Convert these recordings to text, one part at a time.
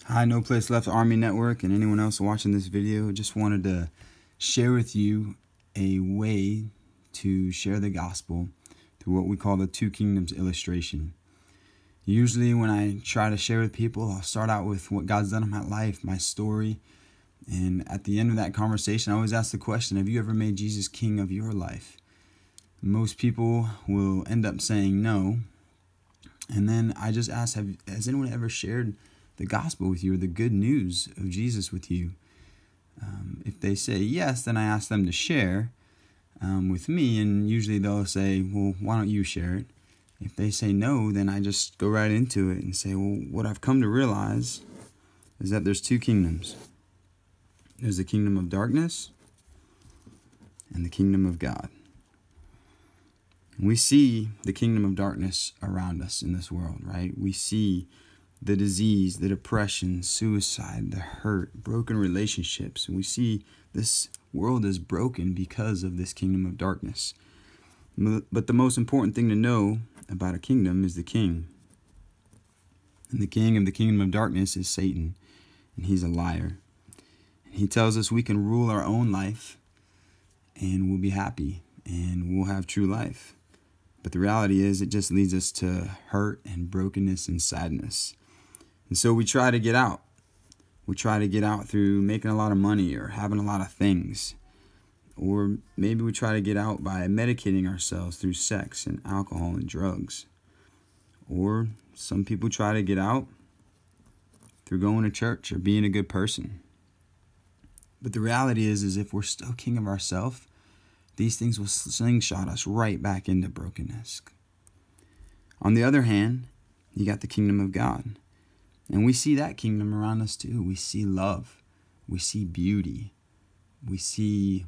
Hi, No Place Left Army Network, and anyone else watching this video. Just wanted to share with you a way to share the gospel through what we call the Two Kingdoms illustration. Usually when I try to share with people, I'll start out with what God's done in my life, my story, and at the end of that conversation, I always ask the question, have you ever made Jesus king of your life? Most people will end up saying no, and then I just ask, has anyone ever shared the gospel with you, or the good news of Jesus with you? If they say yes, then I ask them to share with me, and usually they'll say, well, why don't you share it? If they say no, then I just go right into it and say, well, what I've come to realize is that there's two kingdoms. There's the kingdom of darkness and the kingdom of God. We see the kingdom of darkness around us in this world, right? We see the disease, the depression, suicide, the hurt, broken relationships. And we see this world is broken because of this kingdom of darkness. But the most important thing to know about a kingdom is the king. And the king of the kingdom of darkness is Satan, and he's a liar. He tells us we can rule our own life and we'll be happy and we'll have true life. But the reality is it just leads us to hurt and brokenness and sadness. And so we try to get out. We try to get out through making a lot of money or having a lot of things. Or maybe we try to get out by medicating ourselves through sex and alcohol and drugs. Or some people try to get out through going to church or being a good person. But the reality is if we're still king of ourselves, these things will slingshot us right back into brokenness. On the other hand, you got the kingdom of God. And we see that kingdom around us too. We see love. We see beauty. We see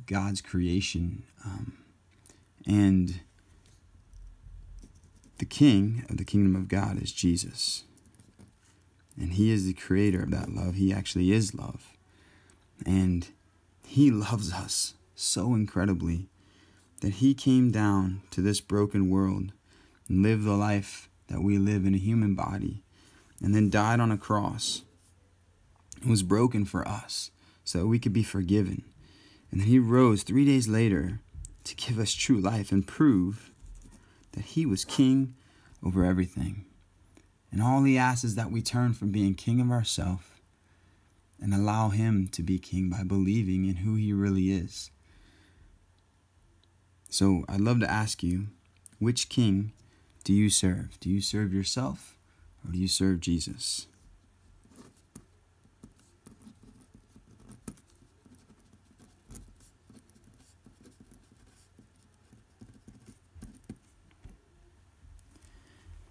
God's creation. And the king of the kingdom of God is Jesus. And he is the creator of that love. He actually is love. And he loves us so incredibly that he came down to this broken world and lived the life that we live in a human body, and then died on a cross and was broken for us so that we could be forgiven. And then he rose 3 days later to give us true life and prove that he was king over everything. And all he asks is that we turn from being king of ourselves and allow him to be king by believing in who he really is. So I'd love to ask you, which king do you serve? Do you serve yourself or do you serve Jesus?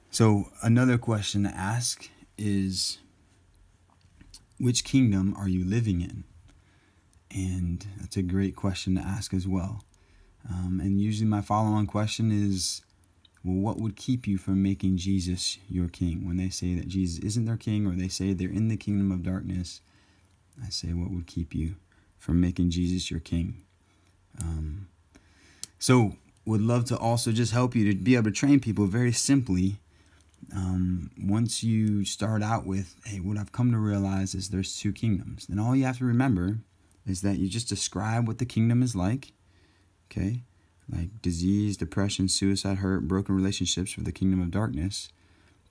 So another question to ask is, which kingdom are you living in? And that's a great question to ask as well. And usually my follow-on question is, well, what would keep you from making Jesus your king? When they say that Jesus isn't their king, or they say they're in the kingdom of darkness, I say, what would keep you from making Jesus your king? So would love to also just help you to be able to train people very simply. Once you start out with, hey, what I've come to realize is there's two kingdoms, then all you have to remember is that you just describe what the kingdom is like, okay? Like disease, depression, suicide, hurt, broken relationships for the kingdom of darkness.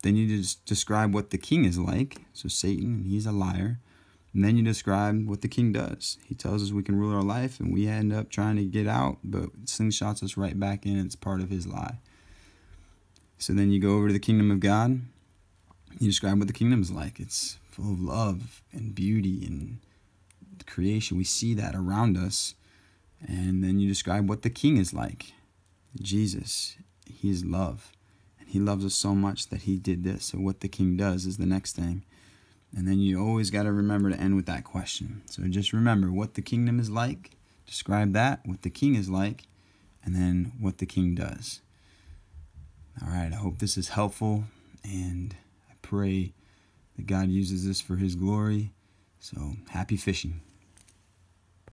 Then you just describe what the king is like, so Satan, he's a liar. And then you describe what the king does. He tells us we can rule our life, and we end up trying to get out, but slingshots us right back in. It's part of his lie. So then you go over to the kingdom of God. You describe what the kingdom is like. It's full of love and beauty and creation. We see that around us. And then you describe what the king is like. Jesus, he is love. And he loves us so much that he did this. So what the king does is the next thing. And then you always got to remember to end with that question. So just remember what the kingdom is like. Describe that, what the king is like, and then what the king does. All right, I hope this is helpful, and I pray that God uses this for his glory. So happy fishing.